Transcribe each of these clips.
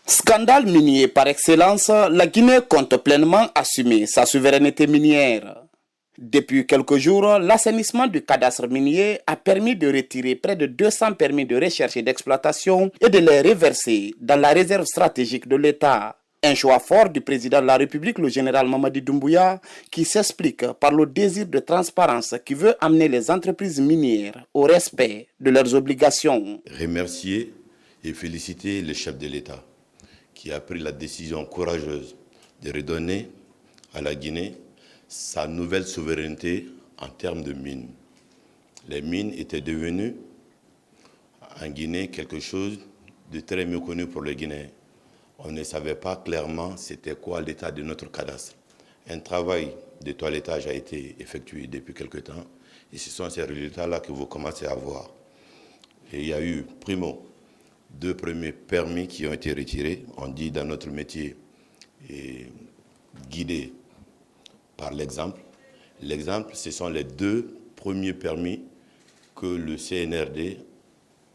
Scandale minier par excellence, la Guinée compte pleinement assumer sa souveraineté minière. Depuis quelques jours, l'assainissement du cadastre minier a permis de retirer près de 200 permis de recherche et d'exploitation et de les reverser dans la réserve stratégique de l'État. Un choix fort du président de la République, le général Mamadi Doumbouya, qui s'explique par le désir de transparence qui veut amener les entreprises minières au respect de leurs obligations. Remercier et féliciter le chef de l'État qui a pris la décision courageuse de redonner à la Guinée sa nouvelle souveraineté en termes de mines. Les mines étaient devenues en Guinée quelque chose de très méconnu pour les Guinéens. On ne savait pas clairement c'était quoi l'état de notre cadastre. Un travail de toilettage a été effectué depuis quelque temps et ce sont ces résultats-là que vous commencez à voir. Et il y a eu, primo, 2 premiers permis qui ont été retirés. On dit dans notre métier, guidé par l'exemple. L'exemple, ce sont les 2 premiers permis que le CNRD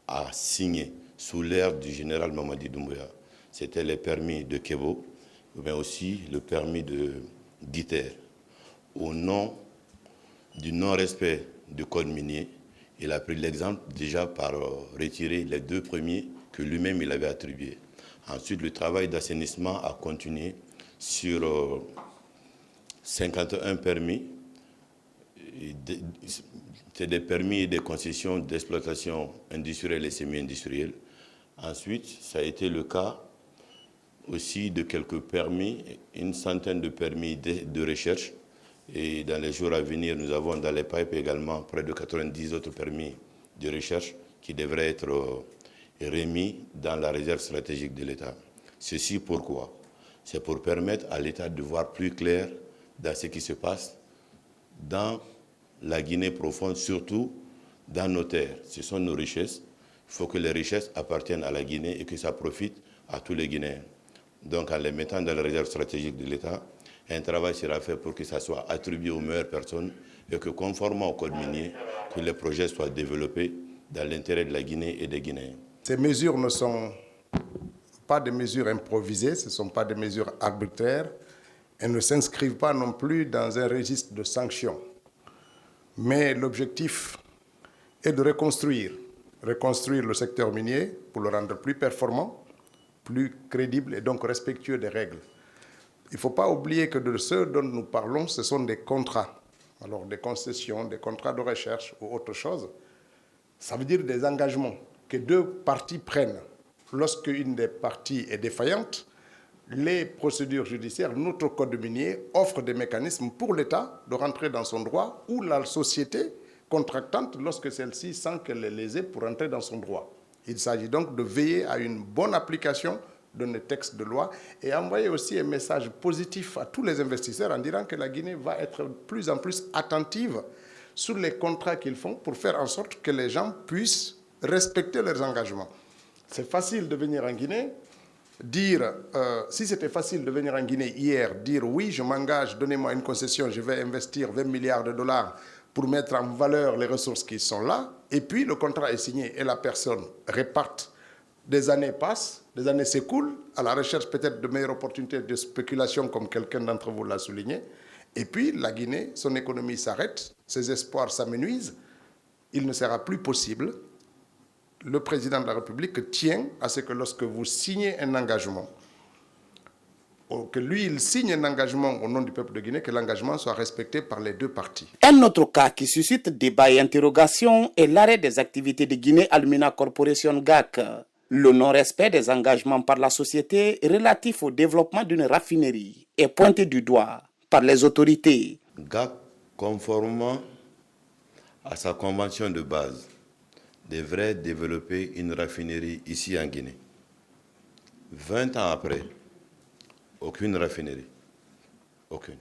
a signés sous l'ère du général Mamadi Doumbouya. C'était les permis de Kebo, mais aussi le permis de Guiter. Au nom du non-respect du code minier, il a pris l'exemple déjà par retirer les 2 premiers que lui-même il avait attribués. Ensuite, le travail d'assainissement a continué sur 51 permis. C'est des permis et des concessions d'exploitation industrielle et semi-industrielle. Ensuite, ça a été le cas aussi de quelques permis, une centaine de permis de recherche. Et dans les jours à venir, nous avons dans les pipes également près de 90 autres permis de recherche qui devraient être remis dans la réserve stratégique de l'État. Ceci pourquoi? C'est pour permettre à l'État de voir plus clair dans ce qui se passe dans la Guinée profonde, surtout dans nos terres. Ce sont nos richesses. Il faut que les richesses appartiennent à la Guinée et que ça profite à tous les Guinéens. Donc en les mettant dans la réserve stratégique de l'État, un travail sera fait pour que ça soit attribué aux meilleures personnes et que, conformément au code minier, que les projets soient développés dans l'intérêt de la Guinée et des Guinéens. Ces mesures ne sont pas des mesures improvisées, ce ne sont pas des mesures arbitraires. Elles ne s'inscrivent pas non plus dans un registre de sanctions. Mais l'objectif est de reconstruire le secteur minier pour le rendre plus performant, plus crédible et donc respectueux des règles. Il ne faut pas oublier que de ce dont nous parlons, ce sont des contrats. Alors des concessions, des contrats de recherche ou autre chose. Ça veut dire des engagements que 2 parties prennent. Lorsque une des parties est défaillante, les procédures judiciaires, notre code minier offre des mécanismes pour l'État de rentrer dans son droit ou la société contractante lorsque celle-ci sent qu'elle est lésée pour rentrer dans son droit. Il s'agit donc de veiller à une bonne application de nos textes de loi et envoyer aussi un message positif à tous les investisseurs en disant que la Guinée va être de plus en plus attentive sur les contrats qu'ils font pour faire en sorte que les gens puissent respecter leurs engagements. C'est facile de venir en Guinée, dire, si c'était facile de venir en Guinée hier, dire oui, je m'engage, donnez-moi une concession, je vais investir 20 milliards de dollars pour mettre en valeur les ressources qui sont là, et puis le contrat est signé et la personne réparte. Des années passent, des années s'écoulent, à la recherche peut-être de meilleures opportunités de spéculation, comme quelqu'un d'entre vous l'a souligné. Et puis la Guinée, son économie s'arrête, ses espoirs s'amenuisent. Il ne sera plus possible. Le président de la République tient à ce que lorsque vous signez un engagement, que lui, il signe un engagement au nom du peuple de Guinée, que l'engagement soit respecté par les 2 parties. Un autre cas qui suscite débat et interrogation est l'arrêt des activités de Guinée Alumina Corporation GAC. Le non-respect des engagements par la société relatif au développement d'une raffinerie est pointé du doigt par les autorités. GAC, conformément à sa convention de base, devrait développer une raffinerie ici en Guinée. 20 ans après, aucune raffinerie, aucune,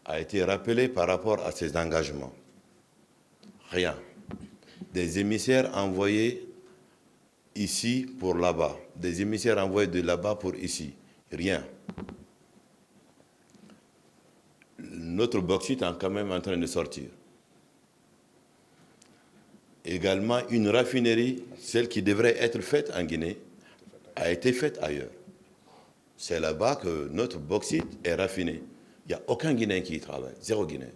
a été rappelée par rapport à ses engagements. Rien. Des émissaires envoyés ici pour là-bas, des émissaires envoyés de là-bas pour ici, rien. Notre bauxite est quand même en train de sortir. Également, une raffinerie, celle qui devrait être faite en Guinée, a été faite ailleurs. C'est là-bas que notre bauxite est raffiné. Il n'y a aucun Guinéen qui y travaille, 0 Guinéen.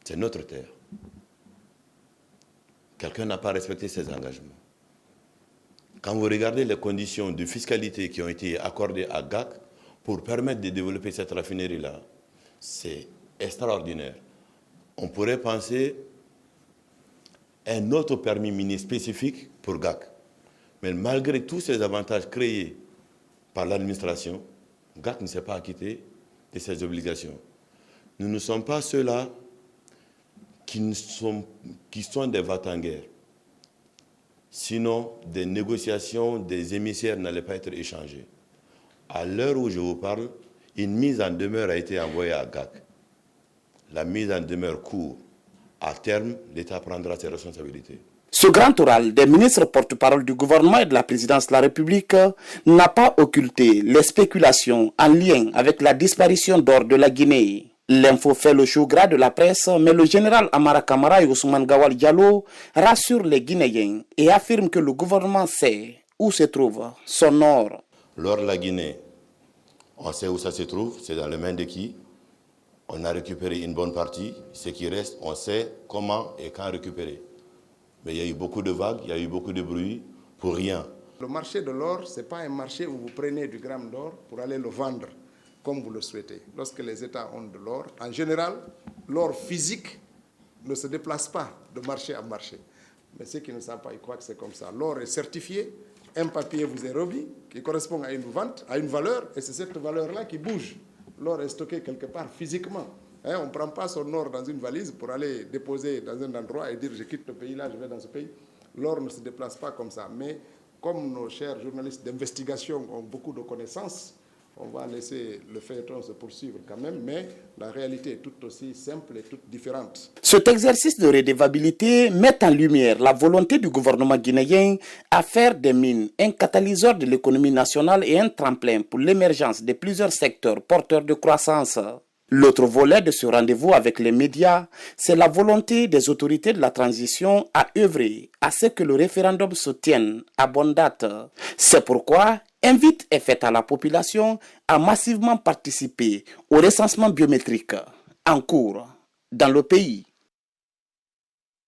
C'est notre terre. Quelqu'un n'a pas respecté ses engagements. Quand vous regardez les conditions de fiscalité qui ont été accordées à GAC pour permettre de développer cette raffinerie-là, c'est extraordinaire. On pourrait penser un autre permis minier spécifique pour GAC. Mais malgré tous ces avantages créés par l'administration, GAC ne s'est pas acquitté de ses obligations. Nous ne sommes pas ceux-là qui sont des va-t-en-guerre. Sinon, des négociations, des émissaires n'allaient pas être échangés. À l'heure où je vous parle, une mise en demeure a été envoyée à GAC. La mise en demeure court. À terme, l'État prendra ses responsabilités. Ce grand oral des ministres porte-parole du gouvernement et de la présidence de la République n'a pas occulté les spéculations en lien avec la disparition d'or de la Guinée. L'info fait le show gras de la presse, mais le général Amara Kamara et Ousmane Gawal Diallo rassurent les Guinéens et affirment que le gouvernement sait où se trouve son or. L'or de la Guinée, on sait où ça se trouve, c'est dans les mains de qui? On a récupéré une bonne partie. Ce qui reste, on sait comment et quand récupérer. Mais il y a eu beaucoup de vagues, il y a eu beaucoup de bruit pour rien. Le marché de l'or, ce n'est pas un marché où vous prenez du gramme d'or pour aller le vendre comme vous le souhaitez. Lorsque les États ont de l'or, en général, l'or physique ne se déplace pas de marché à marché. Mais ceux qui ne savent pas, ils croient que c'est comme ça. L'or est certifié, un papier vous est remis qui correspond à une vente, à une valeur, et c'est cette valeur-là qui bouge. L'or est stocké quelque part physiquement. On ne prend pas son or dans une valise pour aller déposer dans un endroit et dire je quitte le pays là, je vais dans ce pays. L'or ne se déplace pas comme ça. Mais comme nos chers journalistes d'investigation ont beaucoup de connaissances, on va laisser le feuilleton se poursuivre quand même, mais la réalité est tout aussi simple et toute différente. Cet exercice de redevabilité met en lumière la volonté du gouvernement guinéen à faire des mines un catalyseur de l'économie nationale et un tremplin pour l'émergence de plusieurs secteurs porteurs de croissance. L'autre volet de ce rendez-vous avec les médias, c'est la volonté des autorités de la transition à œuvrer à ce que le référendum se tienne à bonne date. C'est pourquoi invite est faite à la population à massivement participer au recensement biométrique en cours dans le pays.